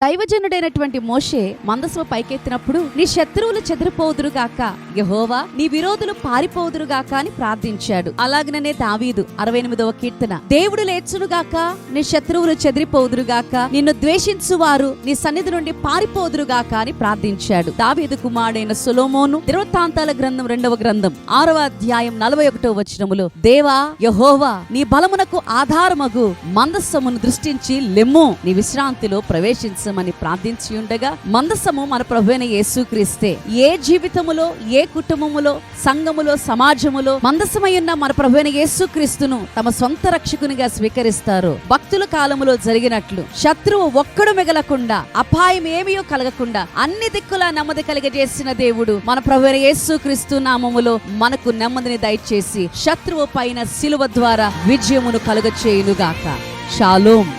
దైవజనుడైనటువంటి మోషే మందసము పైకెత్తినప్పుడు నీ శత్రువులు చెదిరిపోదురుగాక, యెహోవా నీ విరోధులు పారిపోదురుగాక అని ప్రార్థించాడు. అలాగనే దావీదు 68వ కీర్తన, దేవుడు లేచునుగాక, నీ శత్రువులు చెదిరిపోదురుగాక, నిన్ను ద్వేషించువారు నీ సన్నిధి నుండి పారిపోదురుగాక అని ప్రార్థించాడు. దావీదు కుమారుడైన సొలొమోను దినవృత్తాంతాల గ్రంథం 2వ గ్రంథం 6వ అధ్యాయం 41వ వచనములో, దేవా యెహోవా నీ బలమునకు ఆధారమగు మందసమును దృష్టించి లెమ్ము, నీ విశ్రాంతిలో ప్రవేశించు అని ప్రార్థించి ఉండగా, మందసము మన ప్రభువైన యేసుక్రీస్తే. ఏ జీవితములో, ఏ కుటుంబములో, సంఘములో, సమాజములో మందసమై ఉన్న మన ప్రభువైన యేసుక్రీస్తును తమ సొంత రక్షకునిగా స్వీకరిస్తారు. భక్తుల కాలములో జరిగినట్లు శత్రువు ఒక్కడు మిగలకుండా, అపాయం ఏమీయో కలగకుండా అన్ని దిక్కులా నెమ్మది కలిగజేసిన దేవుడు మన ప్రభువైన యేసుక్రీస్తు నామములో మనకు నెమ్మదిని దయచేసి శత్రువు పైన శిలువ ద్వారా విజయమును కలుగచేయునుగాక. షాలోమ్.